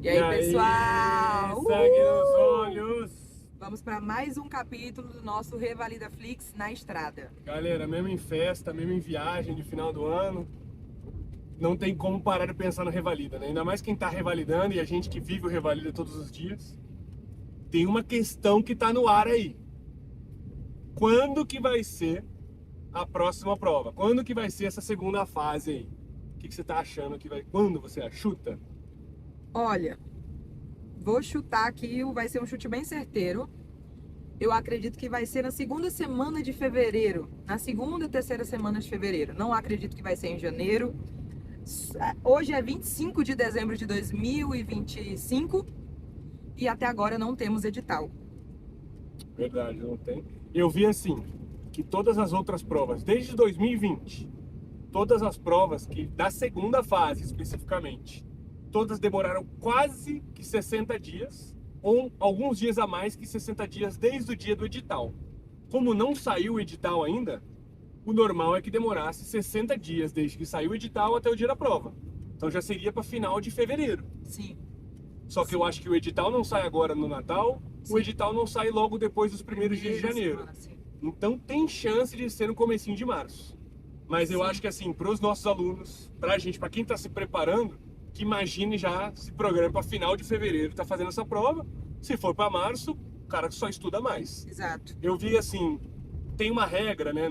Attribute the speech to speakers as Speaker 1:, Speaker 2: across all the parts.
Speaker 1: E aí, pessoal?
Speaker 2: Sangue nos olhos!
Speaker 1: Vamos para mais um capítulo do nosso Revalida Flix na estrada.
Speaker 2: Galera, mesmo em festa, mesmo em viagem de final do ano, não tem como parar de pensar no Revalida, né? Ainda mais quem tá revalidando e a gente que vive o Revalida todos os dias. Tem uma questão que tá no ar aí. Quando que vai ser a próxima prova? Quando que vai ser essa segunda fase aí? O que você tá achando que vai... Quando você chuta?
Speaker 1: Olha, vou chutar aqui, vai ser um chute bem certeiro. Eu acredito que vai ser na segunda semana de fevereiro. Na segunda e terceira semana de fevereiro. Não acredito que vai ser em janeiro. Hoje é 25 de dezembro de 2025 e até agora não temos edital.
Speaker 2: Verdade, não tem. Eu vi assim, que todas as outras provas, desde 2020, todas as provas que da segunda fase especificamente, todas demoraram quase que 60 dias, ou alguns dias a mais que 60 dias desde o dia do edital. Como não saiu o edital ainda, o normal é que demorasse 60 dias desde que saiu o edital até o dia da prova. Então já seria para final de fevereiro.
Speaker 1: Sim.
Speaker 2: Só que eu acho que o edital não sai agora no Natal,
Speaker 1: Sim.
Speaker 2: o edital não sai logo depois dos primeiros dias de janeiro. Então tem chance de ser no comecinho de março. Mas eu acho que assim, para os nossos alunos, para a gente, para quem está se preparando, que imagine já se programa para final de fevereiro, tá fazendo essa prova. Se for para março, o cara só estuda mais.
Speaker 1: Exato.
Speaker 2: Eu vi assim, tem uma regra, né,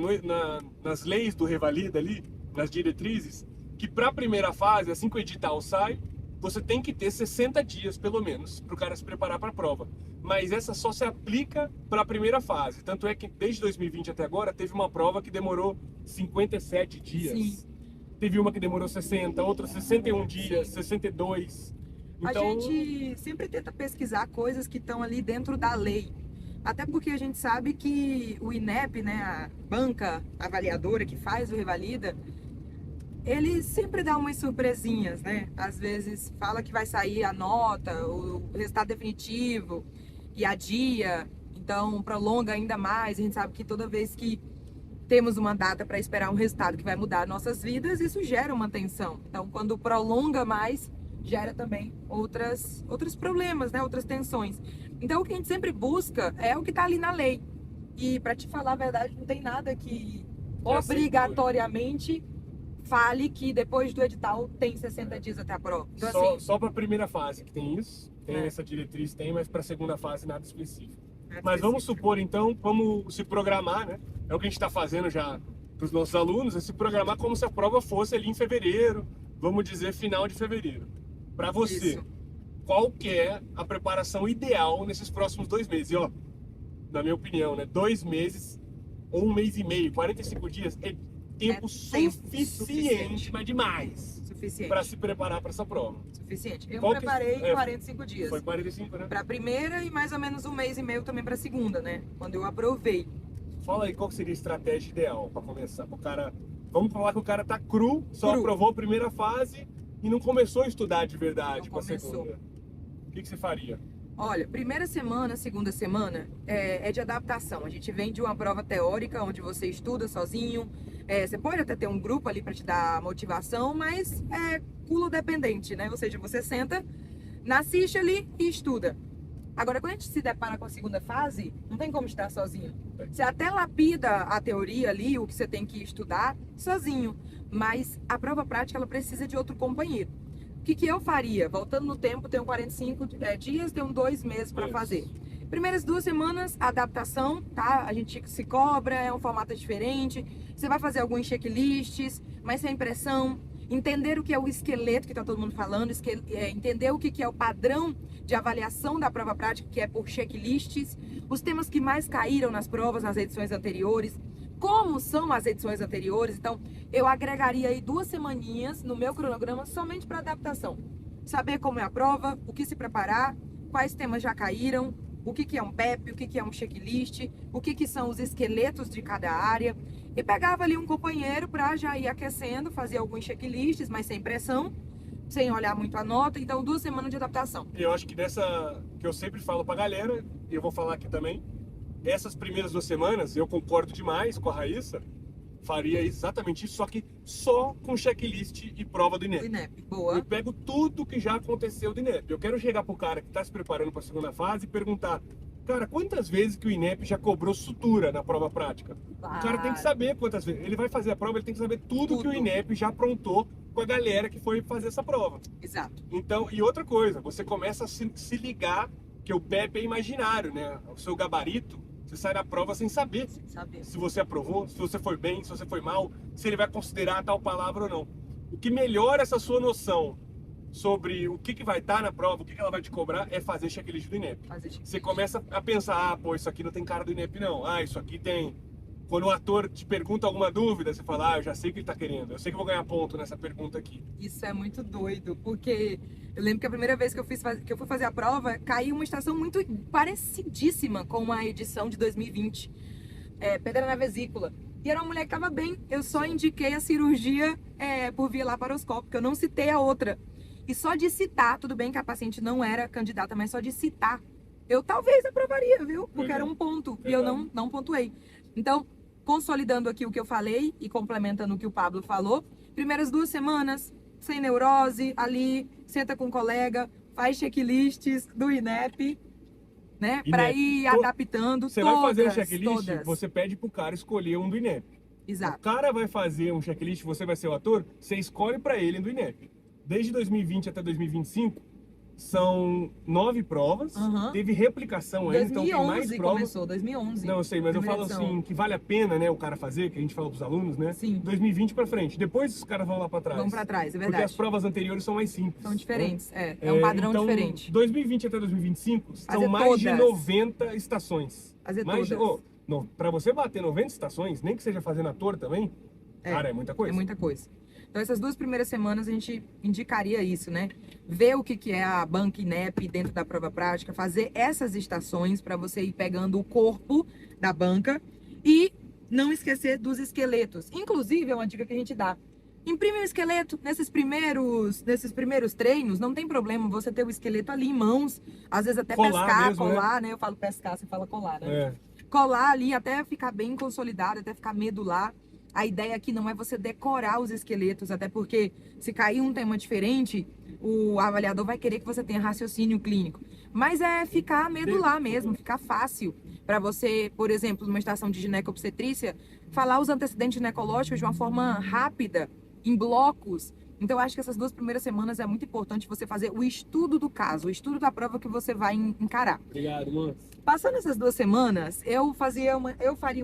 Speaker 2: nas leis do Revalida ali, nas diretrizes, que para a primeira fase, assim que o edital sai, você tem que ter 60 dias, pelo menos, para o cara se preparar para a prova. Mas essa só se aplica para a primeira fase. Tanto é que desde 2020 até agora, teve uma prova que demorou 57 dias.
Speaker 1: Sim.
Speaker 2: Teve uma que demorou 60, outra 61 dias,
Speaker 1: Sim.
Speaker 2: 62.
Speaker 1: A
Speaker 2: Então,
Speaker 1: gente sempre tenta pesquisar coisas que estão ali dentro da lei. Até porque a gente sabe que o INEP, né, a banca avaliadora que faz o Revalida, ele sempre dá umas surpresinhas, né? Às vezes fala que vai sair a nota, o resultado definitivo e adia, então prolonga ainda mais. A gente sabe que toda vez que temos uma data para esperar um resultado que vai mudar nossas vidas, isso gera uma tensão. Então, quando prolonga mais, gera também outros problemas, né? Outras tensões. Então, o que a gente sempre busca é o que está ali na lei. E, para te falar a verdade, não tem nada que obrigatoriamente fale que depois do edital tem 60 dias até a prova. Então,
Speaker 2: só para a primeira fase que tem isso, tem essa diretriz, tem, mas para a segunda fase nada específico. Mas vamos supor então, vamos se programar, né? É o que a gente está fazendo já para os nossos alunos, é se programar como se a prova fosse ali em fevereiro, vamos dizer final de fevereiro. Para você,
Speaker 1: Isso.
Speaker 2: qual que é a preparação ideal nesses próximos 2 meses? E ó, na minha opinião, né? 2 meses ou 1 mês e meio, 45 dias é tempo suficiente, mas demais, para se preparar para essa prova.
Speaker 1: Suficiente. Eu
Speaker 2: Qual
Speaker 1: me preparei em 45 dias.
Speaker 2: Foi 45, né?
Speaker 1: Para a primeira e mais ou menos 1 mês e meio também para a segunda, né? Quando eu aprovei.
Speaker 2: Fala aí qual seria a estratégia ideal para começar. O cara, vamos falar que o cara tá cru, só aprovou a primeira fase e não começou a estudar de verdade para a segunda. O que você faria?
Speaker 1: Olha, primeira semana, segunda semana é de adaptação. A gente vem de uma prova teórica onde você estuda sozinho. Você pode até ter um grupo ali para te dar motivação, mas é culo dependente, né? Ou seja, você senta, assiste ali e estuda. Agora, quando a gente se depara com a segunda fase, não tem como estar sozinho. Você até lapida a teoria ali, o que você tem que estudar, sozinho. Mas a prova prática, ela precisa de outro companheiro. O que eu faria? Voltando no tempo, tenho 45 dias, tenho 2 meses para fazer. Primeiras 2 semanas, adaptação, tá? A gente se cobra, é um formato diferente. Você vai fazer alguns checklists, mas sem pressão. Entender o que é o esqueleto que está todo mundo falando, entender o que é o padrão de avaliação da prova prática, que é por checklists, os temas que mais caíram nas provas nas edições anteriores, como são as edições anteriores. Então, eu agregaria aí 2 semaninhas no meu cronograma somente para adaptação. Saber como é a prova, o que se preparar, quais temas já caíram, o que é um PEP, o que é um checklist, o que são os esqueletos de cada área. E pegava ali um companheiro para já ir aquecendo, fazer alguns checklists, mas sem pressão, sem olhar muito a nota. Então, 2 semanas de adaptação.
Speaker 2: Eu acho que que eu sempre falo pra galera, e eu vou falar aqui também, essas primeiras 2 semanas, eu concordo demais com a Raíssa, Faria exatamente isso, só que só com checklist e prova do
Speaker 1: O
Speaker 2: INEP.
Speaker 1: INEP, boa.
Speaker 2: Eu pego tudo que já aconteceu do INEP. Eu quero chegar pro cara que está se preparando para a segunda fase e perguntar: cara, quantas vezes que o INEP já cobrou sutura na prova prática? O cara tem que saber quantas vezes. Ele vai fazer a prova, ele tem que saber tudo que o INEP já aprontou com a galera que foi fazer essa prova.
Speaker 1: Exato.
Speaker 2: Então, e outra coisa, você começa a se ligar que o PEP é imaginário, né? O seu gabarito, você sai da prova sem saber se você aprovou, se você foi bem, se você foi mal, se ele vai considerar tal palavra ou não. O que melhora essa sua noção sobre o que vai estar na prova, o que ela vai te cobrar, é fazer checklist do INEP. Você começa a pensar: pô, isso aqui não tem cara do INEP não. Isso aqui tem... Quando o ator te pergunta alguma dúvida, você fala: eu já sei o que ele tá querendo, eu sei que eu vou ganhar ponto nessa pergunta aqui.
Speaker 1: Isso é muito doido, porque eu lembro que a primeira vez que eu fui fazer a prova, caiu uma estação muito parecidíssima com a edição de 2020. Pedra na vesícula. E era uma mulher que tava bem, eu só indiquei a cirurgia por via laparoscópica, eu não citei a outra. E só de citar, tudo bem que a paciente não era candidata, mas só de citar, eu talvez aprovaria, viu? Porque era um ponto, e eu não pontuei. Então, consolidando aqui o que eu falei e complementando o que o Pablo falou, primeiras 2 semanas, sem neurose, ali, senta com um colega, faz checklists do INEP, né? Para ir adaptando.
Speaker 2: Você vai fazer um checklist, você pede pro cara escolher um do INEP.
Speaker 1: Exato.
Speaker 2: O cara vai fazer um checklist, você vai ser o ator, você escolhe para ele do INEP. Desde 2020 até 2025, são 9 provas. Teve replicação ainda, então tem mais provas.
Speaker 1: Começou, 2011.
Speaker 2: Não, eu sei, mas eu falo assim, que vale a pena, né, o cara fazer, que a gente fala pros alunos, né?
Speaker 1: Sim.
Speaker 2: 2020 pra frente. Depois os caras vão lá pra trás.
Speaker 1: Vão pra trás, é verdade.
Speaker 2: Porque as provas anteriores são mais simples.
Speaker 1: São diferentes, é um padrão
Speaker 2: então,
Speaker 1: diferente.
Speaker 2: 2020 até 2025 são
Speaker 1: Fazer
Speaker 2: mais
Speaker 1: todas.
Speaker 2: de 90 estações.
Speaker 1: Fazer
Speaker 2: mais
Speaker 1: todas.
Speaker 2: Pra você bater 90 estações, nem que seja fazendo ator também, cara, é muita coisa.
Speaker 1: É muita coisa. Então, essas 2 primeiras semanas a gente indicaria isso, né? Ver o que é a banca INEP dentro da prova prática, fazer essas estações para você ir pegando o corpo da banca e não esquecer dos esqueletos. Inclusive, é uma dica que a gente dá. Imprime o esqueleto nesses primeiros treinos, não tem problema você ter o esqueleto ali em mãos, às vezes até
Speaker 2: colar
Speaker 1: pescar,
Speaker 2: mesmo,
Speaker 1: colar, né? Eu falo pescar, você fala colar, né?
Speaker 2: É.
Speaker 1: Colar ali até ficar bem consolidado, até ficar medular. A ideia aqui não é você decorar os esqueletos, até porque se cair um tema diferente, o avaliador vai querer que você tenha raciocínio clínico. Mas é ficar medular mesmo, ficar fácil para você, por exemplo, numa estação de ginecobstetrícia, falar os antecedentes ginecológicos de uma forma rápida, em blocos. Então, eu acho que essas 2 primeiras semanas é muito importante você fazer o estudo do caso, o estudo da prova que você vai encarar.
Speaker 2: Obrigado, mano.
Speaker 1: Passando essas 2 semanas, eu faria uma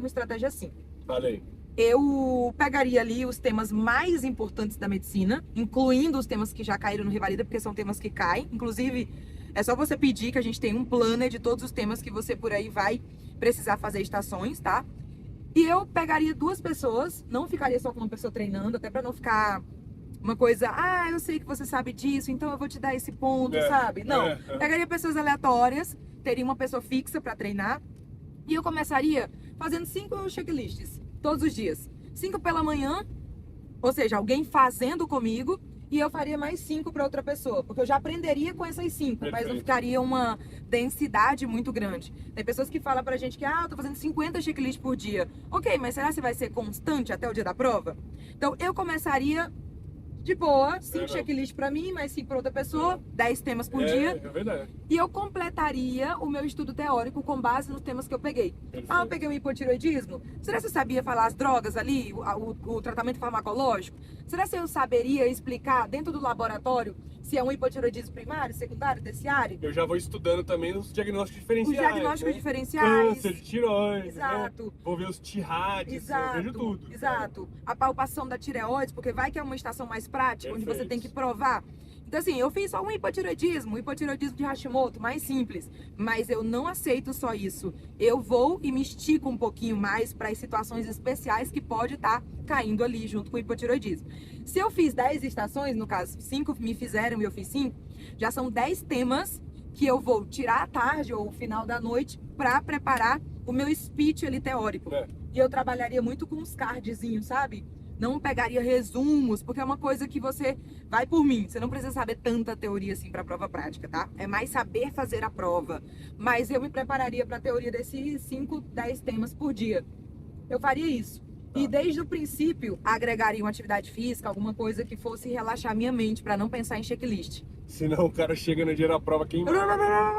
Speaker 1: estratégia assim.
Speaker 2: Falei.
Speaker 1: Eu pegaria ali os temas mais importantes da medicina, incluindo os temas que já caíram no Revalida, porque são temas que caem. Inclusive, é só você pedir que a gente tenha um planner de todos os temas que você por aí vai precisar fazer estações, tá? E eu pegaria 2 pessoas, não ficaria só com uma pessoa treinando, até para não ficar uma coisa: eu sei que você sabe disso, então eu vou te dar esse ponto, sabe? Não, pegaria pessoas aleatórias, teria uma pessoa fixa para treinar, e eu começaria fazendo 5 checklists. Todos os dias. 5 pela manhã, ou seja, alguém fazendo comigo, e eu faria mais 5 para outra pessoa, porque eu já aprenderia com essas 5, mas não ficaria uma densidade muito grande. Tem pessoas que falam pra gente que, eu tô fazendo 50 checklists por dia. Ok, mas será que vai ser constante até o dia da prova? Então, eu começaria de boa, 5 checklists pra mim, mais 5 pra outra pessoa, 10 temas por dia.
Speaker 2: É verdade.
Speaker 1: E eu completaria o meu estudo teórico com base nos temas que eu peguei. Eu peguei o hipotiroidismo. Será que você sabia falar as drogas ali, o tratamento farmacológico? Será que eu saberia explicar dentro do laboratório se é um hipotiroidismo primário, secundário, terciário?
Speaker 2: Eu já vou estudando também os diagnósticos diferenciais.
Speaker 1: Os diagnósticos diferenciais.
Speaker 2: Câncer de tireoide.
Speaker 1: Exato.
Speaker 2: Né? Vou ver os TIRADs, eu vejo tudo.
Speaker 1: Exato. A palpação da tireoide, porque vai que é uma estação mais prática, onde você tem que provar. Então, assim, eu fiz só um hipotiroidismo de Hashimoto, mais simples. Mas eu não aceito só isso. Eu vou e me estico um pouquinho mais para as situações especiais que pode estar caindo ali junto com o hipotiroidismo. Se eu fiz 10 estações, no caso, 5 me fizeram e eu fiz 5, já são 10 temas que eu vou tirar à tarde ou final da noite para preparar o meu speech ali teórico. E eu trabalharia muito com os cardzinhos, sabe? Não pegaria resumos, porque é uma coisa que você vai por mim. Você não precisa saber tanta teoria assim para a prova prática, tá? É mais saber fazer a prova. Mas eu me prepararia para a teoria desses 5, 10 temas por dia. Eu faria isso. E desde o princípio, agregaria uma atividade física, alguma coisa que fosse relaxar minha mente, para não pensar em checklist.
Speaker 2: Senão o cara chega no dia da prova queimado.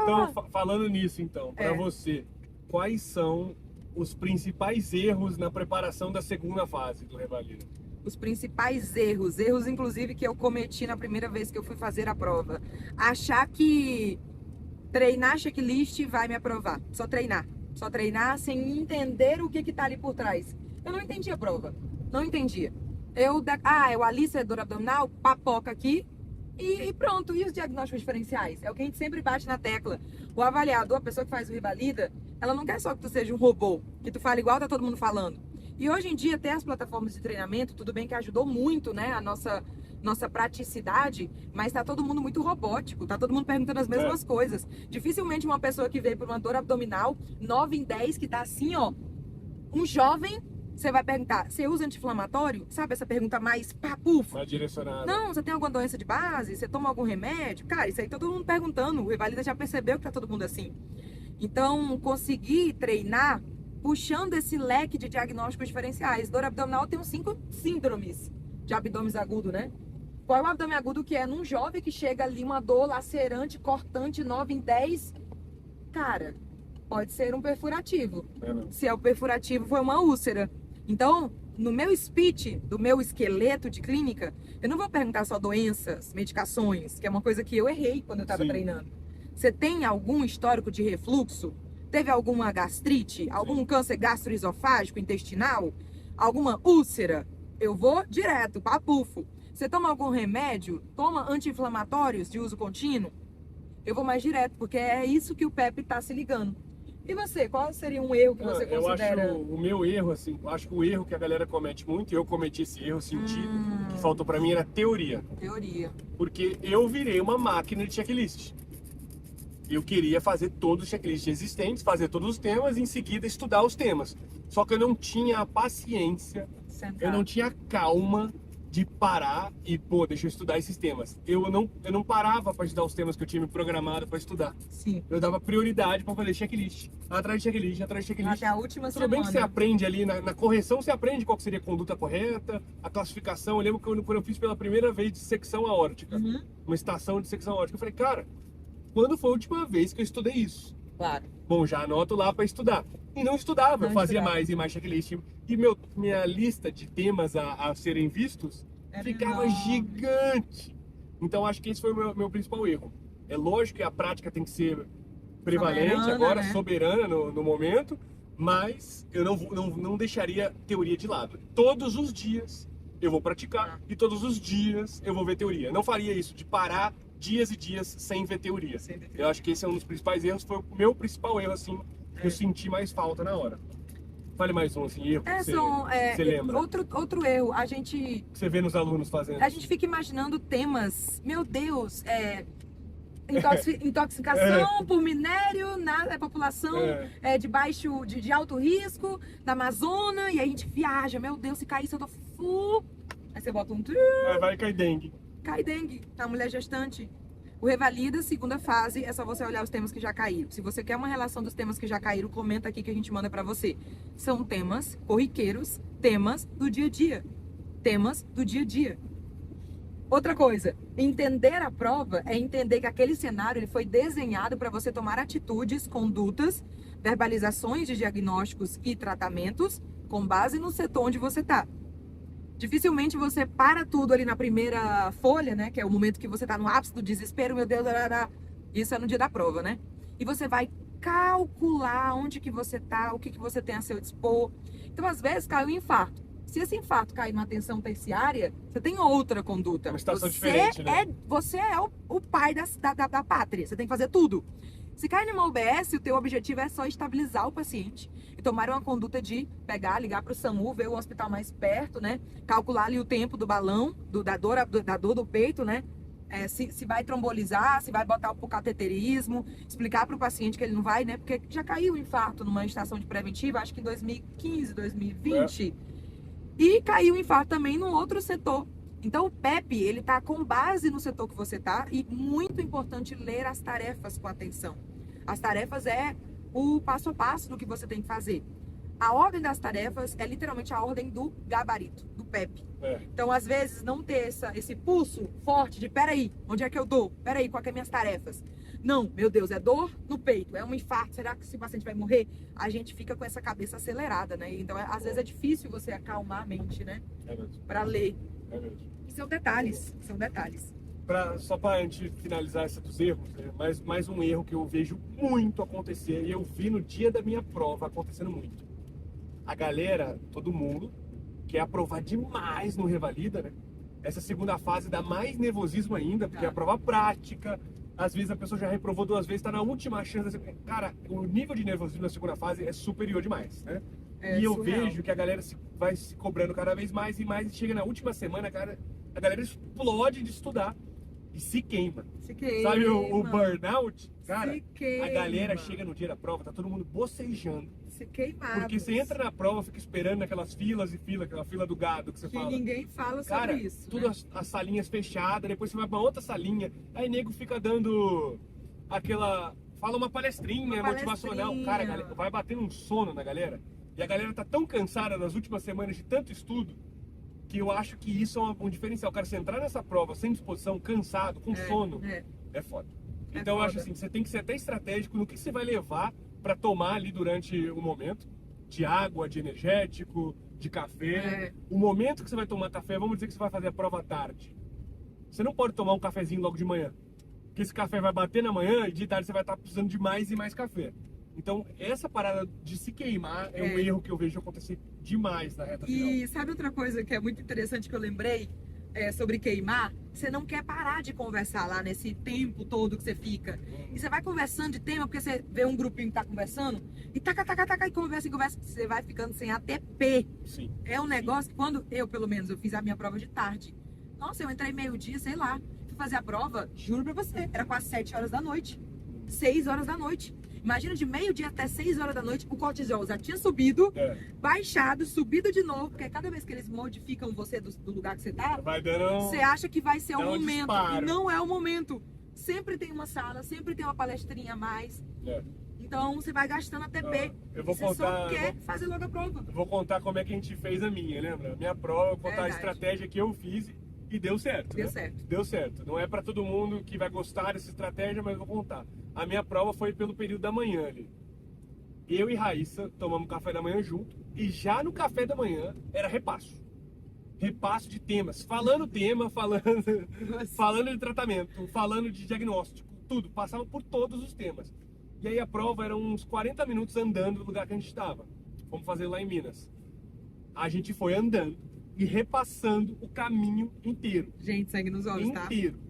Speaker 2: Então, falando nisso, então, para você, quais são os principais erros na preparação da segunda fase do Revalida?
Speaker 1: Os principais erros inclusive que eu cometi na primeira vez que eu fui fazer a prova. Achar que treinar checklist vai me aprovar. Só treinar sem entender o que tá ali por trás. Eu não entendi a prova, não entendia. Eu alíciador abdominal, papoca aqui e pronto. E os diagnósticos diferenciais? É o que a gente sempre bate na tecla. O avaliador, a pessoa que faz o Revalida, ela não quer só que tu seja um robô, que tu fale igual tá todo mundo falando. E hoje em dia, até as plataformas de treinamento, tudo bem que ajudou muito, né, a nossa praticidade, mas tá todo mundo muito robótico, tá todo mundo perguntando as mesmas coisas. Dificilmente uma pessoa que veio por uma dor abdominal, 9 em 10, que tá assim, ó, um jovem, você vai perguntar, você usa anti-inflamatório? Sabe essa pergunta mais papufo?
Speaker 2: Mais direcionada.
Speaker 1: Não, você tem alguma doença de base? Você toma algum remédio? Cara, isso aí tá todo mundo perguntando, o Revalida já percebeu que tá todo mundo assim. Então, conseguir treinar puxando esse leque de diagnósticos diferenciais. Dor abdominal tem uns 5 síndromes de abdômen agudo, né? Qual é o abdômen agudo que é num jovem que chega ali uma dor lacerante, cortante, 9 em 10? Cara, pode ser um perfurativo. Se é o perfurativo, foi uma úlcera. Então, no meu speech, do meu esqueleto de clínica, eu não vou perguntar só doenças, medicações, que é uma coisa que eu errei quando eu estava treinando. Você tem algum histórico de refluxo? Teve alguma gastrite? Algum câncer gastroesofágico, intestinal? Alguma úlcera? Eu vou direto, papufo. Você toma algum remédio? Toma anti-inflamatórios de uso contínuo? Eu vou mais direto, porque é isso que o Pepe tá se ligando. E você, qual seria um erro que você considera?
Speaker 2: Eu acho o meu erro, assim, acho que o erro que a galera comete muito, e eu cometi esse erro, senti, que faltou pra mim era teoria.
Speaker 1: Teoria.
Speaker 2: Porque eu virei uma máquina de checklist. Eu queria fazer todos os checklists existentes, fazer todos os temas e em seguida estudar os temas. Só que eu não tinha a paciência, eu não tinha a calma de parar e, deixa eu estudar esses temas. Eu não parava para estudar os temas que eu tinha me programado para estudar.
Speaker 1: Sim.
Speaker 2: Eu dava prioridade para fazer checklist, atrás de checklist, atrás de checklist.
Speaker 1: Até a última semana.
Speaker 2: Tudo bem que você aprende ali, na correção você aprende qual seria a conduta correta, a classificação. Eu lembro que quando eu fiz pela primeira vez de secção aórtica, uma estação de secção aórtica, eu falei, cara, quando foi a última vez que eu estudei isso?
Speaker 1: Claro.
Speaker 2: Bom, já anoto lá para estudar. E não estudava, eu fazia mais e mais checklist. E minha lista de temas a serem vistos ficava gigante. Então acho que esse foi o meu principal erro. É lógico que a prática tem que ser prevalente
Speaker 1: soberana,
Speaker 2: agora,
Speaker 1: né?
Speaker 2: soberana no momento, mas eu não deixaria teoria de lado. Todos os dias eu vou praticar e todos os dias eu vou ver teoria. Não faria isso de parar dias e dias sem ver teoria. Eu acho que esse é um dos principais erros, foi o meu principal erro, assim, que eu senti mais falta na hora. Fale mais um, assim, erro que você lembra.
Speaker 1: Outro erro,
Speaker 2: que você vê nos alunos fazendo.
Speaker 1: A gente fica imaginando temas, meu Deus, intoxicação por minério na população de alto risco, da Amazônia, e a gente viaja, meu Deus, se cair isso eu tô... Aí você bota um...
Speaker 2: Vai cair dengue.
Speaker 1: Cai dengue na mulher gestante. O Revalida, segunda fase, é só você olhar os temas que já caíram. Se você quer uma relação dos temas que já caíram, comenta aqui que a gente manda pra você. São temas corriqueiros, temas do dia a dia. Temas do dia a dia. Outra coisa, entender a prova é entender que aquele cenário ele foi desenhado para você tomar atitudes, condutas, verbalizações de diagnósticos e tratamentos com base no setor onde você está. Dificilmente você para tudo ali na primeira folha, né? Que é o momento que você tá no ápice do desespero, meu Deus, isso é no dia da prova, né? E você vai calcular onde que você tá, o que que você tem a seu dispor. Então, às vezes, cai um infarto. Se esse infarto cair numa atenção terciária, você tem outra conduta.
Speaker 2: Uma situação diferente, né?
Speaker 1: Você é o pai da pátria, você tem que fazer tudo. Se cai numa UBS, o teu objetivo é só estabilizar o paciente e tomar uma conduta de pegar, ligar para o SAMU, ver o hospital mais perto, né? Calcular ali o tempo do balão, da dor do peito, né? Se vai trombolizar, se vai botar o cateterismo, explicar para o paciente que ele não vai, né? Porque já caiu o infarto numa estação de preventiva, acho que em 2015, 2020. E caiu o infarto também num outro setor. Então o PEP, ele tá com base no setor que você tá e muito importante ler as tarefas com atenção. As tarefas é o passo a passo do que você tem que fazer. A ordem das tarefas é literalmente a ordem do gabarito, do PEP. Então, às vezes, não ter esse pulso forte de peraí, onde é que eu dou? Peraí, qual que é minhas tarefas? Não, meu Deus, é dor no peito, é um infarto, será que esse paciente vai morrer? A gente fica com essa cabeça acelerada, né? Então, às vezes é difícil você acalmar a mente, né?
Speaker 2: É mesmo.
Speaker 1: Pra ler.
Speaker 2: É mesmo.
Speaker 1: E são detalhes, são detalhes.
Speaker 2: Só para antes de finalizar essa dos erros, né? mais um erro que eu vejo muito acontecer, e eu vi no dia da minha prova acontecendo muito. A galera, todo mundo, quer aprovar demais no Revalida, né? Essa segunda fase dá mais nervosismo ainda, porque é a prova prática, às vezes a pessoa já reprovou 2 vezes, tá na última chance. Cara, o nível de nervosismo na segunda fase é superior demais, né? E eu vejo que a galera vai se cobrando cada vez mais e mais, e chega na última semana, cara, a galera explode de estudar e se queima.
Speaker 1: Se queima.
Speaker 2: Sabe o burnout? Cara,
Speaker 1: Se queima.
Speaker 2: a galera chega no dia da prova, tá todo mundo bocejando.
Speaker 1: Se queimar.
Speaker 2: Porque você entra na prova, fica esperando naquelas filas e filas, aquela fila do gado que você fala.
Speaker 1: Ninguém fala sobre
Speaker 2: Cara,
Speaker 1: isso.
Speaker 2: tudo
Speaker 1: Né?
Speaker 2: as salinhas fechadas, depois você vai pra outra salinha, aí nego fica dando aquela... Fala uma palestrinha motivacional. Cara, galera, vai batendo um sono na galera. E a galera tá tão cansada nas últimas semanas de tanto estudo, que eu acho que isso é um diferencial. Cara, você entrar nessa prova sem disposição, cansado, com sono, é foda. Então eu acho assim, você tem que ser até estratégico no que você vai levar para tomar ali durante o momento, de água, de energético, de café. O momento que você vai tomar café, vamos dizer que você vai fazer a prova à tarde. Você não pode tomar um cafezinho logo de manhã, porque esse café vai bater na manhã e de tarde você vai estar precisando de mais e mais café. Então, essa parada de se queimar é um erro que eu vejo acontecer demais na reta final.
Speaker 1: E sabe outra coisa que é muito interessante que eu lembrei sobre queimar? Você não quer parar de conversar lá nesse tempo todo que você fica. E você vai conversando de tema, porque você vê um grupinho que tá conversando, e taca, e conversa, você vai ficando sem ATP.
Speaker 2: Sim.
Speaker 1: É um negócio que quando eu, pelo menos, eu fiz a minha prova de tarde. Nossa, eu entrei meio-dia, sei lá. Fui fazer a prova, juro pra você, era quase 7 horas da noite. 6 horas da noite. Imagina, de meio-dia até 6 horas da noite, o cortisol já tinha subido, baixado, subido de novo, porque cada vez que eles modificam você do lugar que você tá,
Speaker 2: vai dando...
Speaker 1: você acha que vai ser o momento,
Speaker 2: disparo.
Speaker 1: e não é o momento. Sempre tem uma sala, sempre tem uma palestrinha a mais. Então você vai gastando ATP.
Speaker 2: Eu vou
Speaker 1: você
Speaker 2: contar,
Speaker 1: só quer fazer logo a prova.
Speaker 2: Eu vou contar como é que a gente fez a minha, lembra? A minha prova, eu vou contar a estratégia que eu fiz e deu certo.
Speaker 1: Deu certo.
Speaker 2: Deu certo. Não é pra todo mundo que vai gostar dessa estratégia, mas eu vou contar. A minha prova foi pelo período da manhã ali. Eu e Raíssa tomamos café da manhã junto, e já no café da manhã era repasso. Repasso de temas. Falando tema, falando de tratamento, falando de diagnóstico, tudo. Passava por todos os temas. E aí a prova era uns 40 minutos andando do lugar que a gente estava. Fomos fazer lá em Minas. A gente foi andando e repassando o caminho inteiro.
Speaker 1: Gente, sangue nos olhos, tá?
Speaker 2: Inteiro.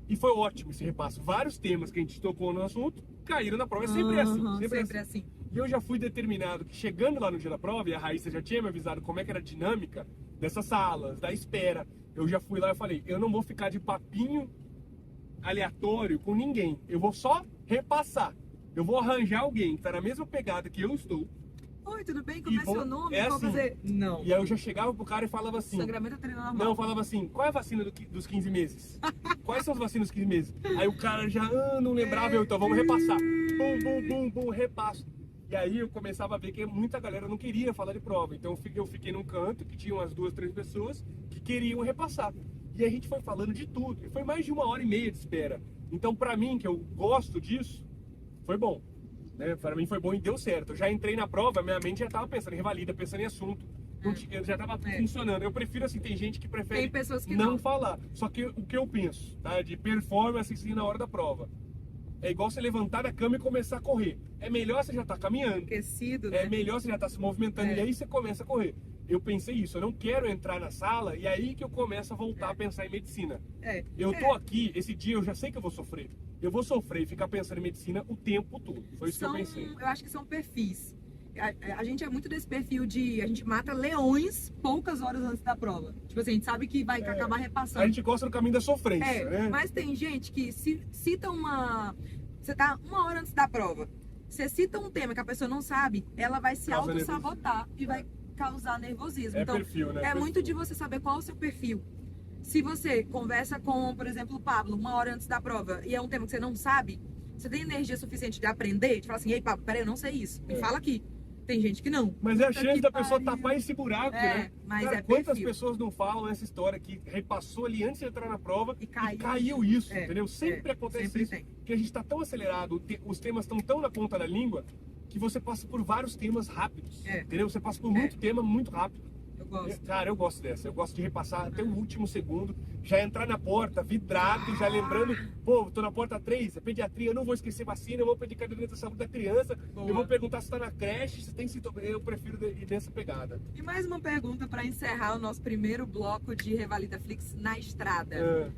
Speaker 2: E foi ótimo esse repasso. Vários temas que a gente tocou no assunto caíram na prova. É sempre assim.
Speaker 1: Sempre assim.
Speaker 2: E eu já fui determinado que chegando lá no dia da prova, e a Raíssa já tinha me avisado como é que era a dinâmica dessas salas, da espera. Eu já fui lá e falei, eu não vou ficar de papinho aleatório com ninguém. Eu vou só repassar. Eu vou arranjar alguém que tá na mesma pegada que eu estou.
Speaker 1: Oi, tudo bem? Como é seu nome?
Speaker 2: É
Speaker 1: Vou
Speaker 2: assim.
Speaker 1: fazer... Não.
Speaker 2: E aí eu já chegava pro cara e falava assim...
Speaker 1: Sangramento treinando normal.
Speaker 2: Não, eu falava assim, qual é a vacina dos 15 meses? Quais são as vacinas dos 15 meses? Aí o cara já, não lembrava, então vamos repassar. Bum, repasso. E aí eu começava a ver que muita galera não queria falar de prova. Então eu fiquei num canto que tinha umas 2, 3 pessoas que queriam repassar. E a gente foi falando de tudo. E foi mais de 1h30 de espera. Então pra mim, que eu gosto disso, foi bom. Né? Para mim foi bom e deu certo. Eu já entrei na prova, minha mente já estava pensando em revalida, pensando em assunto. Eu já estava funcionando. Eu prefiro assim, tem gente que prefere
Speaker 1: tem pessoas que
Speaker 2: não falar. Só que o que eu penso, tá? De performance assim, na hora da prova. É igual você levantar da cama e começar a correr. É melhor você já estar caminhando.
Speaker 1: Aquecido, né?
Speaker 2: É melhor você já estar se movimentando e aí você começa a correr. Eu pensei isso, eu não quero entrar na sala e aí que eu começo a voltar a pensar em medicina. Eu tô aqui, esse dia eu já sei que eu vou sofrer. Eu vou sofrer e ficar pensando em medicina o tempo todo. Foi isso que eu pensei.
Speaker 1: Eu acho que são perfis. A gente é muito desse perfil de... A gente mata leões poucas horas antes da prova. Tipo assim, a gente sabe que vai acabar repassando.
Speaker 2: A gente gosta do caminho da sofrência, né?
Speaker 1: Mas tem gente que cita uma... Você tá 1 hora antes da prova. Você cita um tema que a pessoa não sabe, ela vai se auto-sabotar e vai causar nervosismo. Então,
Speaker 2: perfil, né?
Speaker 1: É muito de você saber qual é o seu perfil. Se você conversa com, por exemplo, o Pablo 1 hora antes da prova e é um tema que você não sabe, você tem energia suficiente de aprender, de falar assim, ei Pablo, peraí, eu não sei isso, me fala aqui. Tem gente que não.
Speaker 2: Mas é a
Speaker 1: Puta
Speaker 2: chance
Speaker 1: que
Speaker 2: da pessoa
Speaker 1: pariu.
Speaker 2: tapar esse buraco, né?
Speaker 1: Mas
Speaker 2: Cara,
Speaker 1: é
Speaker 2: quantas
Speaker 1: perfil.
Speaker 2: pessoas não falam essa história que repassou ali antes de entrar na prova
Speaker 1: E
Speaker 2: e
Speaker 1: caiu.
Speaker 2: caiu isso,
Speaker 1: É,
Speaker 2: entendeu? Sempre acontece
Speaker 1: sempre
Speaker 2: isso.
Speaker 1: tem.
Speaker 2: Porque a gente tá tão acelerado, os temas estão tão na ponta da língua, que você passa por vários temas rápidos, entendeu? Você passa por muito tema muito rápido.
Speaker 1: Eu gosto.
Speaker 2: Cara, eu gosto dessa. Eu gosto de repassar até o último segundo, já entrar na porta, vidrado, já lembrando, pô, tô na porta 3, é pediatria, eu não vou esquecer vacina, eu vou pedir caderneta de saúde da criança,
Speaker 1: Boa.
Speaker 2: eu vou perguntar se tá na creche, se tem sintoma. Eu prefiro ir nessa pegada.
Speaker 1: E mais uma pergunta para encerrar o nosso primeiro bloco de Revalida Flix na estrada.
Speaker 2: É,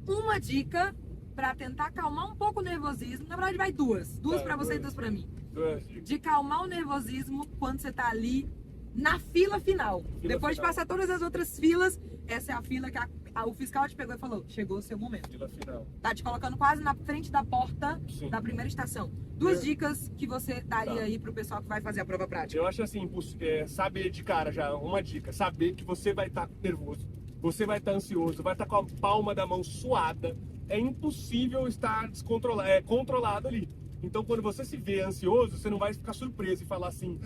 Speaker 1: Uma dica para tentar acalmar um pouco o nervosismo. Na verdade, vai duas. Duas
Speaker 2: Tá,
Speaker 1: para você e
Speaker 2: duas.
Speaker 1: duas para mim.
Speaker 2: duas dicas.
Speaker 1: De calmar o nervosismo quando você tá ali na fila final. Depois de
Speaker 2: final.
Speaker 1: passar todas as outras filas, essa é a fila que o fiscal te pegou e falou: chegou o seu momento.
Speaker 2: Fila final.
Speaker 1: Tá te colocando quase na frente da porta
Speaker 2: Sim.
Speaker 1: da primeira estação. Duas
Speaker 2: É.
Speaker 1: dicas que você daria
Speaker 2: Tá.
Speaker 1: aí pro pessoal que vai fazer a prova prática.
Speaker 2: Eu acho assim, saber de cara já, uma dica, saber que você vai estar nervoso, você vai estar ansioso, vai estar com a palma da mão suada, é impossível estar controlado ali. Então, quando você se vê ansioso, você não vai ficar surpreso e falar assim,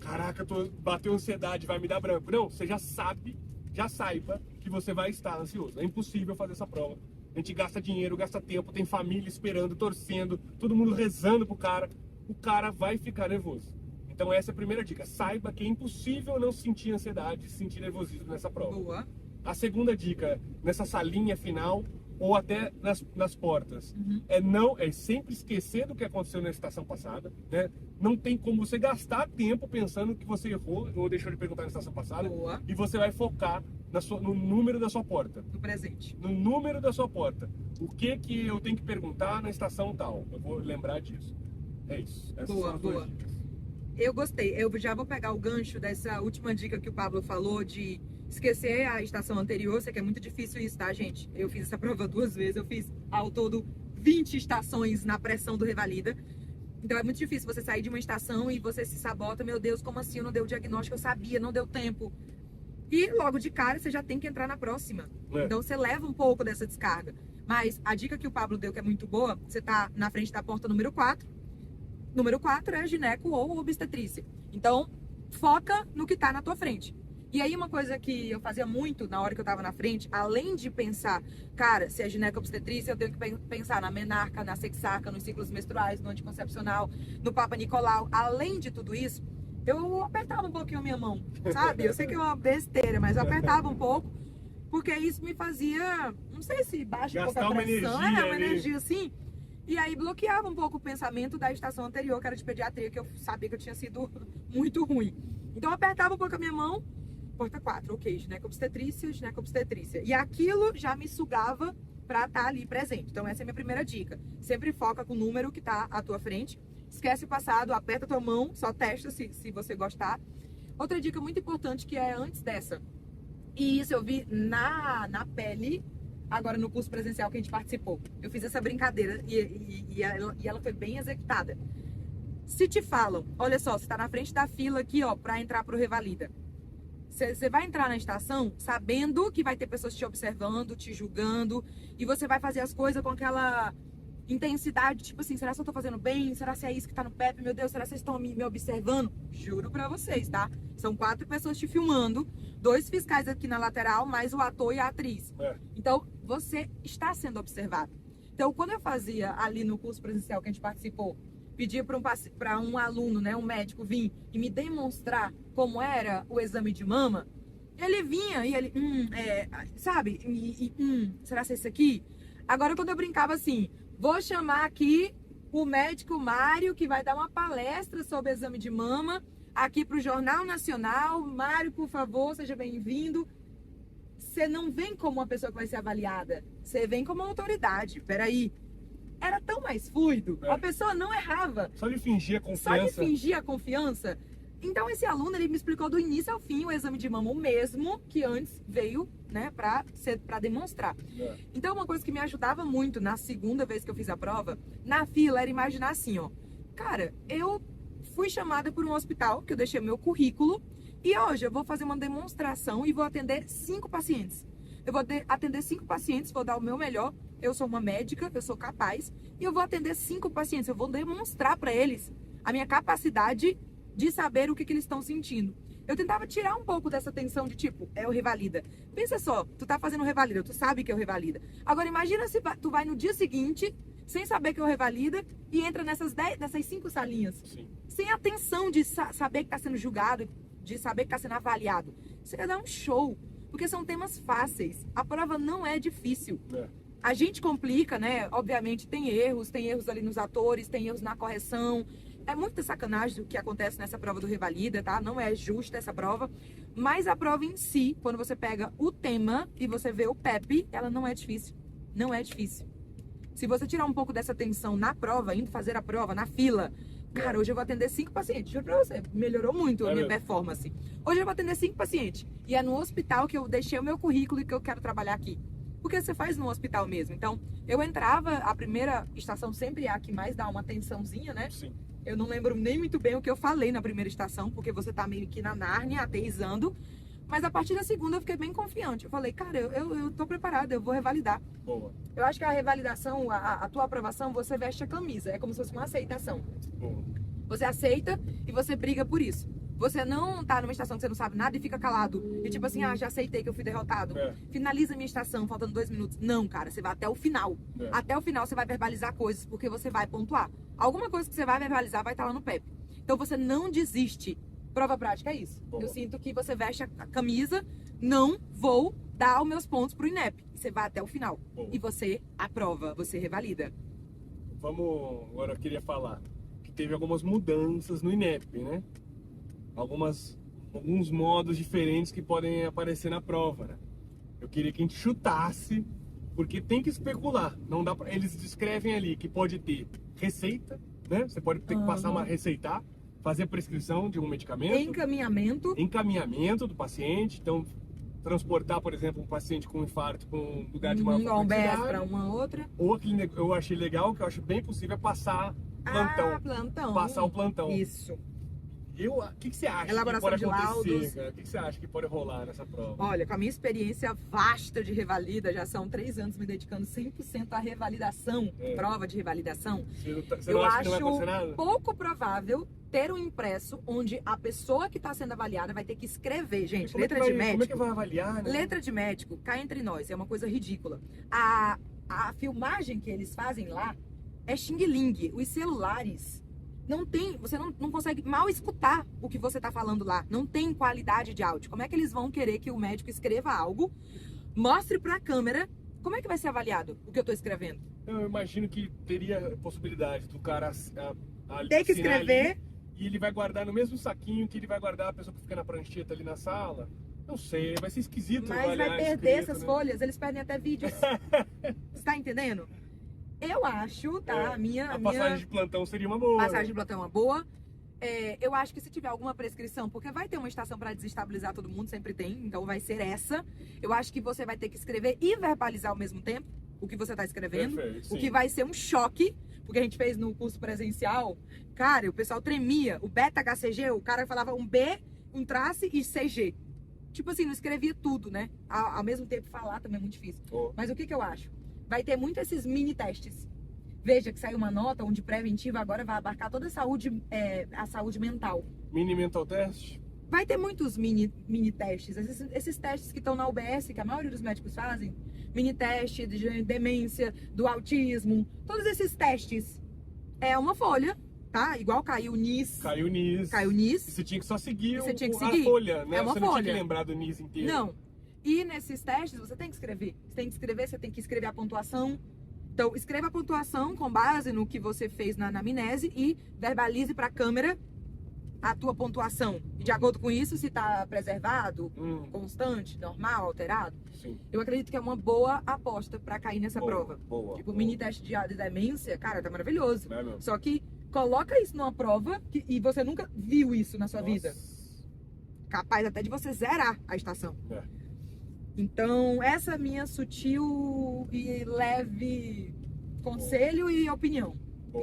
Speaker 2: caraca, bateu ansiedade, vai me dar branco. Não, você já saiba que você vai estar ansioso. É impossível fazer essa prova. A gente gasta dinheiro, gasta tempo, tem família esperando, torcendo, todo mundo rezando pro cara. O cara vai ficar nervoso. Então essa é a primeira dica. Saiba que é impossível não sentir ansiedade, sentir nervosismo nessa prova.
Speaker 1: Boa.
Speaker 2: A segunda dica, nessa salinha final ou até nas portas,
Speaker 1: Uhum.
Speaker 2: é sempre esquecer do que aconteceu na estação passada, né? Não tem como você gastar tempo pensando que você errou ou deixou de perguntar na estação passada.
Speaker 1: Boa.
Speaker 2: E você vai focar no número da sua porta.
Speaker 1: No presente.
Speaker 2: No número da sua porta. O que eu tenho que perguntar na estação tal? Eu vou lembrar disso. É isso. Essas
Speaker 1: Boa,
Speaker 2: são as duas
Speaker 1: boa.
Speaker 2: dicas.
Speaker 1: Eu gostei. Eu já vou pegar o gancho dessa última dica que o Pablo falou de esquecer a estação anterior. Sei que é muito difícil isso, tá, gente? Eu fiz essa prova 2 vezes. Eu fiz ao todo 20 estações na pressão do Revalida. Então é muito difícil você sair de uma estação e você se sabota. Meu Deus, como assim? Eu não dei o diagnóstico, eu sabia, não deu tempo. E logo de cara você já tem que entrar na próxima.
Speaker 2: É.
Speaker 1: Então você leva um pouco dessa descarga. Mas a dica que o Pablo deu, que é muito boa, você tá na frente da porta número 4. Número 4 é gineco ou obstetrícia. Então, foca no que tá na tua frente. E aí, uma coisa que eu fazia muito na hora que eu tava na frente, além de pensar, cara, se é gineco obstetrícia, eu tenho que pensar na menarca, na sexarca, nos ciclos menstruais, no anticoncepcional, no Papa Nicolau. Além de tudo isso, eu apertava um pouquinho a minha mão, sabe? Eu sei que é uma besteira, mas eu apertava um pouco, porque isso me fazia, não sei se baixa um pouco
Speaker 2: Gastar
Speaker 1: a
Speaker 2: uma
Speaker 1: pressão,
Speaker 2: energia
Speaker 1: uma
Speaker 2: ali.
Speaker 1: energia assim. E aí bloqueava um pouco o pensamento da estação anterior, que era de pediatria, que eu sabia que eu tinha sido muito ruim. Então eu apertava um pouco a minha mão, porta 4, ok, ginecobstetrícia. E aquilo já me sugava pra estar ali presente. Então essa é a minha primeira dica. Sempre foca com o número que tá à tua frente. Esquece o passado, aperta a tua mão, só testa se você gostar. Outra dica muito importante que é antes dessa. E isso eu vi na pele, agora no curso presencial que a gente participou. Eu fiz essa brincadeira e ela foi bem executada. Se te falam, olha só, você tá na frente da fila aqui, ó, pra entrar pro Revalida. Você vai entrar na estação sabendo que vai ter pessoas te observando, te julgando, e você vai fazer as coisas com aquela intensidade, tipo assim, será que eu tô fazendo bem? Será que é isso que tá no PEP? Meu Deus, será que vocês estão me observando? Juro pra vocês, tá? São 4 pessoas te filmando, 2 fiscais aqui na lateral, mais o ator e a atriz.
Speaker 2: É.
Speaker 1: Então, você está sendo observado. Então, quando eu fazia ali no curso presencial que a gente participou, pedia para um aluno, né, um médico vir e me demonstrar como era o exame de mama, ele vinha e ele, sabe? Será que é isso aqui? Agora, quando eu brincava assim, vou chamar aqui o médico Mário, que vai dar uma palestra sobre exame de mama, aqui para o Jornal Nacional. Mário, por favor, seja bem-vindo. Você não vem como uma pessoa que vai ser avaliada, você vem como uma autoridade. Peraí. Era tão mais fluido, a pessoa não errava.
Speaker 2: Só de fingir a
Speaker 1: Só de
Speaker 2: confiança.
Speaker 1: fingir a confiança. Então esse aluno, ele me explicou do início ao fim o exame de mama, o mesmo que antes veio, né, pra demonstrar.
Speaker 2: É.
Speaker 1: Então uma coisa que me ajudava muito na segunda vez que eu fiz a prova, na fila, era imaginar assim, ó. Cara, eu fui chamada por um hospital, que eu deixei meu currículo, e hoje eu vou fazer uma demonstração e vou atender 5 pacientes. Eu vou atender 5 pacientes, vou dar o meu melhor. Eu sou uma médica, eu sou capaz, e eu vou atender 5 pacientes. Eu vou demonstrar para eles a minha capacidade de saber o que eles estão sentindo. Eu tentava tirar um pouco dessa tensão de tipo, é o revalida. Pensa só, tu tá fazendo o revalida, tu sabe que é o revalida. Agora imagina se tu vai no dia seguinte, sem saber que é o revalida, e entra nessas 5 salinhas.
Speaker 2: Sim.
Speaker 1: Sem a tensão de saber que tá sendo julgado, de saber que tá sendo avaliado. Você ia dar um show, porque são temas fáceis. A prova não é difícil. A gente complica, né? Obviamente tem erros ali nos atores, tem erros na correção. É muita sacanagem o que acontece nessa prova do revalida, tá? Não é justa essa prova. Mas a prova em si, quando você pega o tema e você vê o PEP, ela não é difícil. Não é difícil. Se você tirar um pouco dessa tensão na prova, indo fazer a prova, na fila... Cara, hoje eu vou atender 5 pacientes. Juro pra você, melhorou muito a minha performance. Hoje eu vou atender 5 pacientes. E é no hospital que eu deixei o meu currículo e que eu quero trabalhar aqui. Porque você faz no hospital mesmo. Então, eu entrava, a primeira estação sempre é a que mais dá uma tensãozinha, né?
Speaker 2: Sim.
Speaker 1: Eu não lembro nem muito bem o que eu falei na primeira estação, porque você tá meio que na Nárnia, aterrissando. Mas a partir da segunda eu fiquei bem confiante. Eu falei, cara, eu tô preparada, eu vou revalidar.
Speaker 2: Boa.
Speaker 1: Eu acho que a revalidação, a tua aprovação, você veste a camisa. É como se fosse uma aceitação.
Speaker 2: Boa.
Speaker 1: Você aceita e você briga por isso. Você não tá numa estação que você não sabe nada e fica calado. E tipo assim, já aceitei que eu fui derrotado. Finaliza a minha estação, faltando 2 minutos. Não, cara, você vai até o final. Até o final você vai verbalizar coisas, porque você vai pontuar. Alguma coisa que você vai verbalizar vai estar lá no PEP. Então você não desiste. Prova prática é isso.
Speaker 2: Boa.
Speaker 1: Eu sinto que você veste a camisa, não vou dar os meus pontos pro INEP. Você vai até o final.
Speaker 2: Boa.
Speaker 1: E você aprova, você revalida.
Speaker 2: Agora eu queria falar que teve algumas mudanças no INEP, né? Alguns modos diferentes que podem aparecer na prova, né? Eu queria que a gente chutasse, porque tem que especular. Não dá pra... Eles descrevem ali que pode ter receita, né? Você pode ter que passar receitar, fazer a prescrição de um medicamento. Encaminhamento do paciente. Então, transportar, por exemplo, um paciente com infarto para um lugar de maior complexidade.
Speaker 1: para uma outra.
Speaker 2: Ou aquele eu achei legal, que eu acho bem possível, é passar plantão.
Speaker 1: Plantão.
Speaker 2: Passar o plantão.
Speaker 1: Isso.
Speaker 2: O que você acha
Speaker 1: Elaboração
Speaker 2: que pode
Speaker 1: de
Speaker 2: acontecer,
Speaker 1: laudos.
Speaker 2: cara? O que você acha que pode rolar nessa prova?
Speaker 1: Olha, com a minha experiência vasta de revalida, já são 3 anos me dedicando 100% à revalidação, prova de revalidação.
Speaker 2: Você
Speaker 1: eu
Speaker 2: não acha
Speaker 1: acho
Speaker 2: que não vai acontecer nada?
Speaker 1: pouco provável ter um impresso onde a pessoa que está sendo avaliada vai ter que escrever, gente, letra de médico.
Speaker 2: Como é que vai avaliar, né?
Speaker 1: Letra de médico, cá entre nós, é uma coisa ridícula. A filmagem que eles fazem lá é xing-ling. Os celulares não tem, você não consegue mal escutar o que você tá falando lá. Não tem qualidade de áudio. Como é que eles vão querer que o médico escreva algo, mostre pra câmera, como é que vai ser avaliado o que eu tô escrevendo?
Speaker 2: Eu imagino que teria possibilidade do cara
Speaker 1: Tem que escrever.
Speaker 2: Ali, e ele vai guardar no mesmo saquinho que ele vai guardar a pessoa que fica na prancheta ali na sala. Não sei, vai ser esquisito.
Speaker 1: Mas vai perder essas folhas, eles perdem até vídeos. Você tá entendendo? Eu acho, tá?
Speaker 2: A passagem de plantão seria uma boa.
Speaker 1: Passagem de plantão é uma boa. Eu acho que se tiver alguma prescrição, porque vai ter uma estação para desestabilizar todo mundo, sempre tem, então vai ser essa. Eu acho que você vai ter que escrever e verbalizar ao mesmo tempo o que você tá escrevendo.
Speaker 2: Perfeito,
Speaker 1: o que vai ser um choque, porque a gente fez no curso presencial. Cara, o pessoal tremia. O beta-HCG, o cara falava um B, um trace e CG. Tipo assim, não escrevia tudo, né? Ao mesmo tempo, falar também é muito difícil. Mas o que eu acho? Vai ter muito esses mini testes. Veja que saiu uma nota onde preventiva agora vai abarcar toda a saúde mental.
Speaker 2: Mini mental test?
Speaker 1: Vai ter muitos mini testes. Esses testes que estão na UBS, que a maioria dos médicos fazem. Mini teste de demência, do autismo. Todos esses testes. É uma folha, tá? Igual caiu o NIS.
Speaker 2: Caiu o NIS.
Speaker 1: Caiu o NIS.
Speaker 2: E você tinha que só seguir,
Speaker 1: a
Speaker 2: folha, né?
Speaker 1: É uma
Speaker 2: você
Speaker 1: folha.
Speaker 2: Não tinha que lembrar do NIS inteiro.
Speaker 1: Não. E nesses testes você tem que escrever. Você tem que escrever a pontuação. Então, escreva a pontuação com base no que você fez na anamnese e verbalize para a câmera a tua pontuação. E de acordo com isso, se está preservado, constante, normal, alterado.
Speaker 2: Sim.
Speaker 1: Eu acredito que é uma boa aposta para cair nessa prova.
Speaker 2: Boa.
Speaker 1: Tipo, o mini teste de demência, cara, tá maravilhoso.
Speaker 2: É mesmo.
Speaker 1: Só que coloca isso numa prova e você nunca viu isso na sua vida. Capaz até de você zerar a estação. Então, essa é a minha sutil e leve conselho e opinião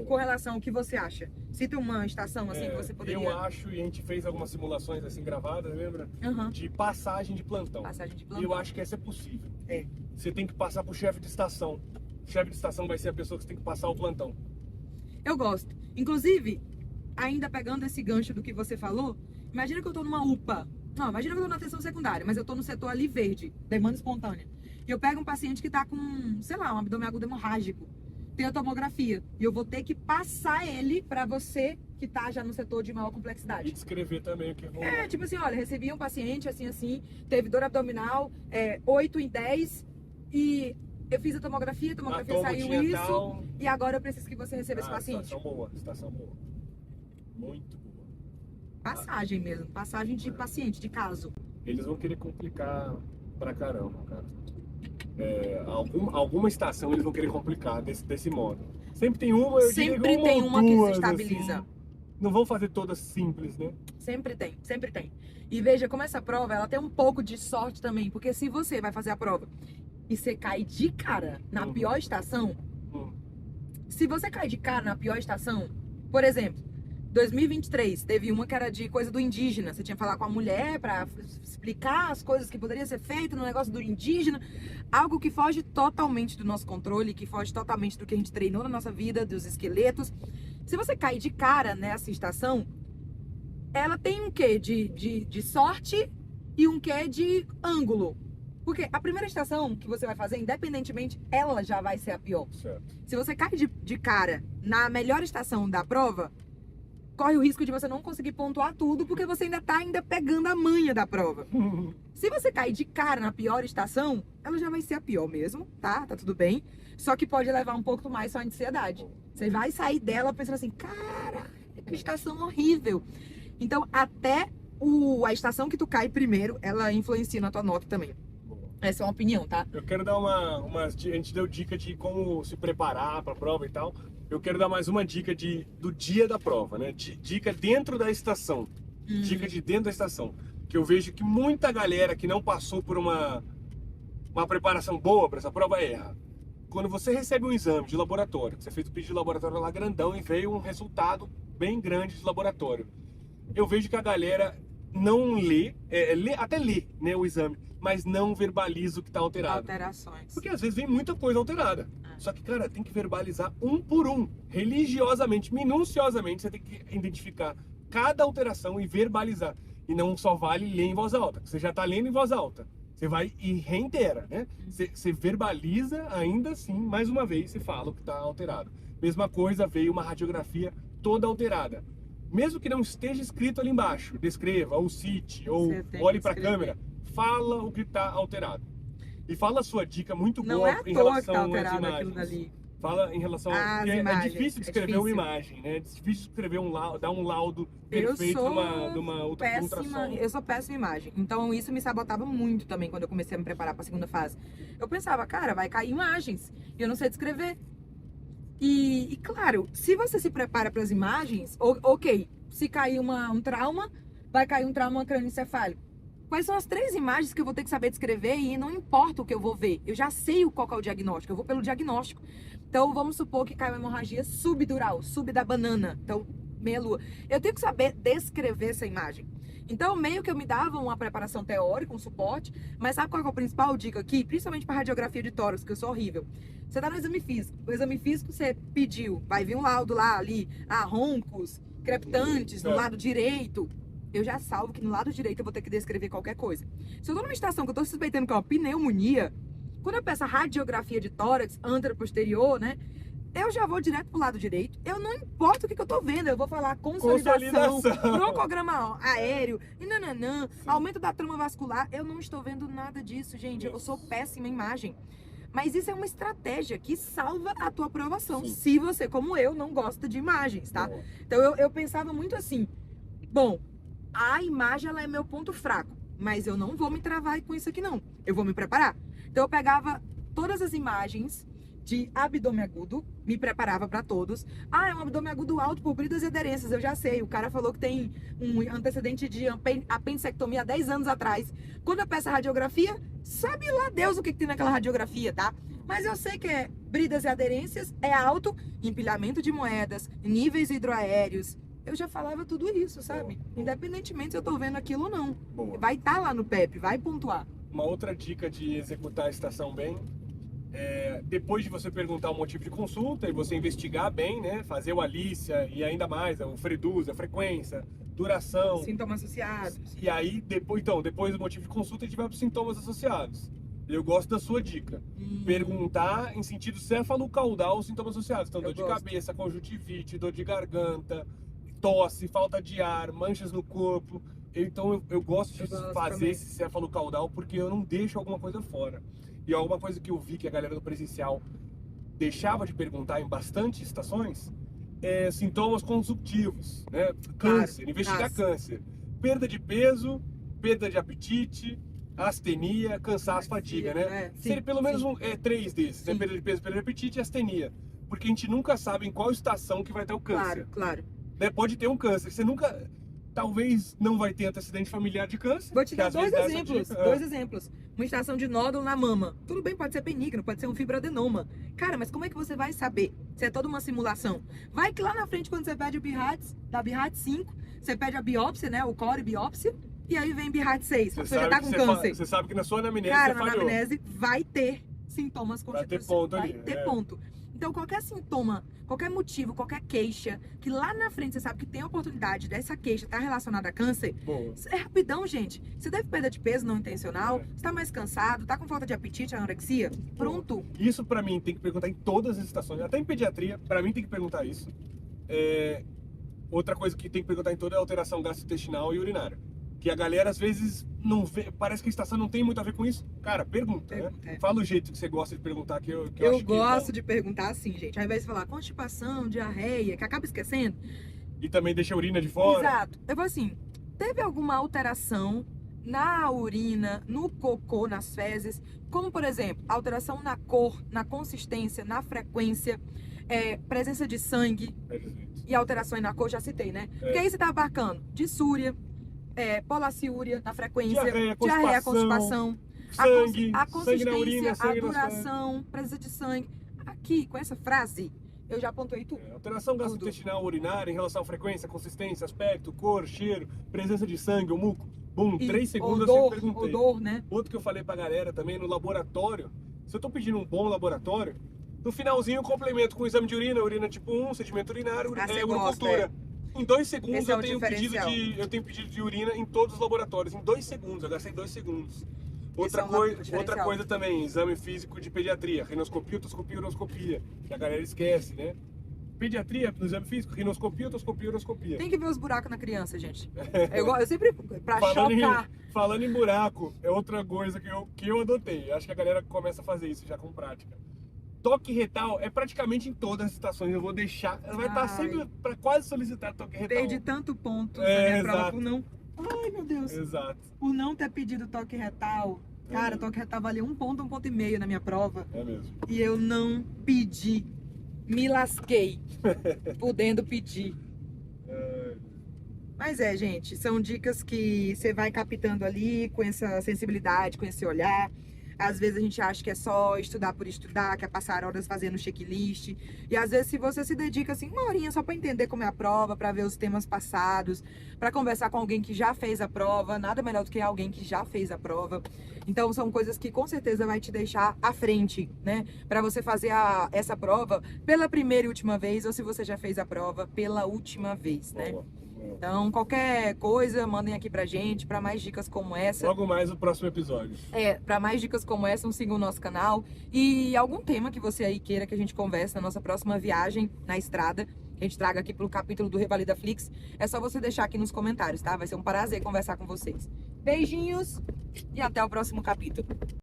Speaker 1: com relação ao que você acha. Cita uma estação assim que você poderia...
Speaker 2: Eu acho, e a gente fez algumas simulações assim gravadas, lembra? De passagem de plantão.
Speaker 1: Passagem de plantão.
Speaker 2: E eu acho que essa é possível. Você tem que passar pro chefe de estação. O chefe de estação vai ser a pessoa que você tem que passar o plantão.
Speaker 1: Eu gosto. Inclusive, ainda pegando esse gancho do que você falou, imagina que eu tô numa UPA. Não, imagina que eu tô na atenção secundária, mas eu tô no setor ali verde, demanda espontânea. E eu pego um paciente que tá com, sei lá, um abdômen agudo hemorrágico. Tem a tomografia. E eu vou ter que passar ele pra você que tá já no setor de maior
Speaker 2: E
Speaker 1: complexidade.
Speaker 2: descrever também o que rolou.
Speaker 1: Tipo assim, olha, recebi um paciente assim, teve dor abdominal, 8 em 10, e eu fiz a tomografia saiu
Speaker 2: tinha
Speaker 1: isso,
Speaker 2: tal.
Speaker 1: e agora eu preciso que você receba esse paciente.
Speaker 2: Situação boa. Muito boa.
Speaker 1: Passagem mesmo, passagem de paciente, de caso.
Speaker 2: Eles vão querer complicar pra caramba, cara. Alguma estação eles vão querer complicar desse modo. Sempre tem uma, eu diria
Speaker 1: Sempre
Speaker 2: uma
Speaker 1: tem
Speaker 2: ou
Speaker 1: uma que se
Speaker 2: duas,
Speaker 1: estabiliza.
Speaker 2: assim. Não vão fazer todas simples, né?
Speaker 1: Sempre tem, sempre tem. E veja como essa prova, ela tem um pouco de sorte também, porque se você vai fazer a prova e você cai de cara na pior estação, se você cai de cara na pior estação, por exemplo, 2023, teve uma que era de coisa do indígena. Você tinha que falar com a mulher pra explicar as coisas que poderiam ser feitas no negócio do indígena. Algo que foge totalmente do nosso controle, que foge totalmente do que a gente treinou na nossa vida, dos esqueletos. Se você cair de cara nessa estação, ela tem um quê de sorte e um quê de ângulo. Porque a primeira estação que você vai fazer, independentemente, ela já vai ser a pior.
Speaker 2: Certo.
Speaker 1: Se você cai de cara na melhor estação da prova, corre o risco de você não conseguir pontuar tudo, porque você ainda tá pegando a manha da prova. Se você cair de cara na pior estação, ela já vai ser a pior mesmo, tá? Tá tudo bem. Só que pode levar um pouco mais sua ansiedade. Você vai sair dela pensando assim, cara, que estação horrível. Então, até a estação que tu cai primeiro, ela influencia na tua nota também. Essa é uma opinião, tá?
Speaker 2: Eu quero dar a gente deu dica de como se preparar para a prova e tal. Eu quero dar mais uma dica do dia da prova, né? Dica dentro da estação. Dica de dentro da estação. Que eu vejo que muita galera que não passou por uma preparação boa para essa prova erra. Quando você recebe um exame de laboratório, você fez o pedido de laboratório lá grandão e veio um resultado bem grande de laboratório. Eu vejo que a galera não até lê, né, o exame, mas não verbaliza o que está alterado.
Speaker 1: Alterações.
Speaker 2: Porque às vezes vem muita coisa alterada. Só que, cara, tem que verbalizar um por um, religiosamente, minuciosamente, você tem que identificar cada alteração e verbalizar. E não só vale ler em voz alta. Você já está lendo em voz alta. Você vai e reitera, né? Você verbaliza ainda assim, mais uma vez, você fala o que está alterado. Mesma coisa, veio uma radiografia toda alterada. Mesmo que não esteja escrito ali embaixo, descreva, ou cite, ou olhe para a câmera, fala o que está alterado. E fala a sua dica muito
Speaker 1: Não
Speaker 2: boa
Speaker 1: é à
Speaker 2: em
Speaker 1: toa
Speaker 2: relação
Speaker 1: que tá
Speaker 2: às
Speaker 1: alterado aquilo
Speaker 2: imagens.
Speaker 1: dali.
Speaker 2: Fala em relação
Speaker 1: Às
Speaker 2: é
Speaker 1: imagens,
Speaker 2: difícil descrever
Speaker 1: difícil.
Speaker 2: uma imagem, né? É difícil descrever dar um laudo
Speaker 1: Eu
Speaker 2: perfeito
Speaker 1: sou
Speaker 2: numa ultrassom.
Speaker 1: Eu sou péssima em imagem. Então isso me sabotava muito também quando eu comecei a me preparar para a segunda fase. Eu pensava, cara, vai cair imagens e eu não sei descrever. E claro, se você se prepara para as imagens, ok, se cair um trauma, vai cair um trauma crânioencefálico. Quais são as 3 imagens que eu vou ter que saber descrever e não importa o que eu vou ver. Eu já sei qual que é o diagnóstico, eu vou pelo diagnóstico. Então vamos supor que caiu uma hemorragia subdural, sub da banana. Então, meia lua. Eu tenho que saber descrever essa imagem. Então, meio que eu me dava uma preparação teórica, um suporte, mas sabe qual é a principal dica aqui? Principalmente para radiografia de tórax, que eu sou horrível. Você tá no exame físico. O exame físico você pediu, vai vir um laudo lá, ali, roncos, crepitantes, no lado direito. Eu já salvo que no lado direito eu vou ter que descrever qualquer coisa. Se eu tô numa estação que eu tô suspeitando que é uma pneumonia, quando eu peço a radiografia de tórax antero-posterior, né? Eu já vou direto pro lado direito. Eu não importa o que eu tô vendo. Eu vou falar consolidação. Broncograma aéreo, e nananã, aumento da trama vascular. Eu não estou vendo nada disso, gente. Eu sou péssima em imagem. Mas isso é uma estratégia que salva a tua aprovação.
Speaker 2: Sim.
Speaker 1: Se você, como eu, não gosta de imagens, tá?
Speaker 2: Boa.
Speaker 1: Então eu pensava muito assim. Bom, a imagem ela é meu ponto fraco. Mas eu não vou me travar com isso aqui, não. Eu vou me preparar. Então eu pegava todas as imagens de abdômen agudo, me preparava para todos. É um abdômen agudo alto por bridas e aderências, eu já sei. O cara falou que tem um antecedente de apendicectomia há 10 anos atrás. Quando eu peço a radiografia, sabe lá Deus o que tem naquela radiografia, tá? Mas eu sei que é bridas e aderências, é alto, empilhamento de moedas, níveis hidroaéreos. Eu já falava tudo isso, sabe?
Speaker 2: Boa.
Speaker 1: Independentemente se eu tô vendo aquilo ou não.
Speaker 2: Boa.
Speaker 1: Vai estar lá no PEP, vai pontuar.
Speaker 2: Uma outra dica de executar a estação bem Depois de você perguntar o motivo de consulta e você investigar bem, né? Fazer o Alícia e ainda mais, o Freduz, a frequência, duração.
Speaker 1: Sintomas associados.
Speaker 2: E aí, depois do motivo de consulta, a gente vai para os sintomas associados. Eu gosto da sua dica. Perguntar em sentido céfalo-caudal os sintomas associados. Então, dor de cabeça, conjuntivite, dor de garganta, tosse, falta de ar, manchas no corpo. Então, eu gosto de fazer esse céfalo-caudal porque eu não deixo alguma coisa fora. E alguma coisa que eu vi que a galera do presencial deixava de perguntar em bastante estações é sintomas consultivos, né? Câncer, investigar câncer. Perda de peso, perda de apetite, astenia, cansaço, fadiga, né? Seria pelo menos 3 desses, né? Perda de peso, perda de apetite e astenia. Porque a gente nunca sabe em qual estação que vai ter o câncer.
Speaker 1: Claro.
Speaker 2: Né? Pode ter um câncer, você nunca... Talvez não vai ter antecedente familiar de câncer.
Speaker 1: Vou te dar dois exemplos. Uma estação de nódulo na mama. Tudo bem, pode ser benigno, pode ser um fibroadenoma. Cara, mas como é que você vai saber? Se é toda uma simulação. Vai que lá na frente, quando você pede o BIRATS, da BIRATS 5, você pede a biópsia, né? O core biópsia. E aí vem BIRATS 6. Você já tá com câncer.
Speaker 2: Você sabe que na sua anamnese
Speaker 1: Cara,
Speaker 2: você falhou.
Speaker 1: na anamnese vai ter sintomas constitucionais.
Speaker 2: Vai ter ponto.
Speaker 1: Então, qualquer sintoma, qualquer motivo, qualquer queixa, que lá na frente você sabe que tem a oportunidade dessa queixa estar relacionada a câncer, é rapidão, gente. Você deve perda de peso não intencional, você tá mais cansado, tá com falta de apetite, anorexia, pronto.
Speaker 2: Isso pra mim tem que perguntar em todas as estações, até em pediatria, pra mim tem que perguntar isso. Outra coisa que tem que perguntar em toda é a alteração gastrointestinal e urinária. Que a galera às vezes não vê, parece que a estação não tem muito a ver com isso. Cara, pergunta, né? Fala o jeito que você gosta de perguntar, que eu acho
Speaker 1: gosto de perguntar assim, gente. Ao invés de falar constipação, diarreia, que acaba esquecendo.
Speaker 2: E também deixa a urina de fora.
Speaker 1: Exato. Eu vou assim, teve alguma alteração na urina, no cocô, nas fezes? Como, por exemplo, alteração na cor, na consistência, na frequência, presença de sangue e alterações na cor, já citei, né? Porque aí você tá abarcando dissúria, polaciúria na frequência, diarreia, constipação,
Speaker 2: sangue,
Speaker 1: a consistência,
Speaker 2: sangue na urina, sangue
Speaker 1: a duração, presença de sangue. Aqui, com essa frase, eu já pontuei tudo.
Speaker 2: Alteração gastrointestinal urinária em relação à frequência, consistência, aspecto, cor, cheiro, presença de sangue, o muco. 3 segundos eu sempre perguntei.
Speaker 1: Odor, né?
Speaker 2: Outro que eu falei pra galera também, no laboratório, se eu tô pedindo um bom laboratório, no finalzinho eu complemento com o exame de urina tipo 1, sedimento urinário, urocultura. Em 2 segundos eu tenho pedido de urina em todos os laboratórios. Em 2 segundos, eu gastei 2 segundos. Outra coisa também, exame físico de pediatria, rinoscopia, otoscopia, uroscopia, que a galera esquece, né? Pediatria, no exame físico, rinoscopia, otoscopia, uroscopia.
Speaker 1: Tem que ver os buracos na criança, gente. Eu sempre, pra chocar.
Speaker 2: Falando em buraco, é outra coisa que eu adotei. Acho que a galera começa a fazer isso já com prática. Toque retal é praticamente em todas as estações. Eu vou deixar. Ela vai estar sempre para quase solicitar toque retal.
Speaker 1: Perdi tanto ponto na minha prova por não. Ai, meu Deus.
Speaker 2: Exato.
Speaker 1: Por não ter pedido toque retal. Cara, toque retal valia 1 ponto, 1,5 ponto na minha prova.
Speaker 2: É mesmo.
Speaker 1: E eu não pedi. Me lasquei. Podendo pedir. Mas gente, são dicas que você vai captando ali com essa sensibilidade, com esse olhar. Às vezes a gente acha que é só estudar por estudar, que é passar horas fazendo checklist. E às vezes se você se dedica assim 1 horinha só para entender como é a prova, para ver os temas passados, para conversar com alguém que já fez a prova, nada melhor do que alguém que já fez a prova. Então são coisas que com certeza vai te deixar à frente, né? Para você fazer essa prova pela primeira e última vez, ou se você já fez a prova pela última vez, né? Então, qualquer coisa, mandem aqui pra gente, pra mais dicas como essa.
Speaker 2: Logo mais no próximo episódio.
Speaker 1: Pra mais dicas como essa, sigam o nosso canal. E algum tema que você aí queira que a gente converse na nossa próxima viagem na estrada, que a gente traga aqui pro capítulo do Revalida Flix, é só você deixar aqui nos comentários, tá? Vai ser um prazer conversar com vocês. Beijinhos e até o próximo capítulo.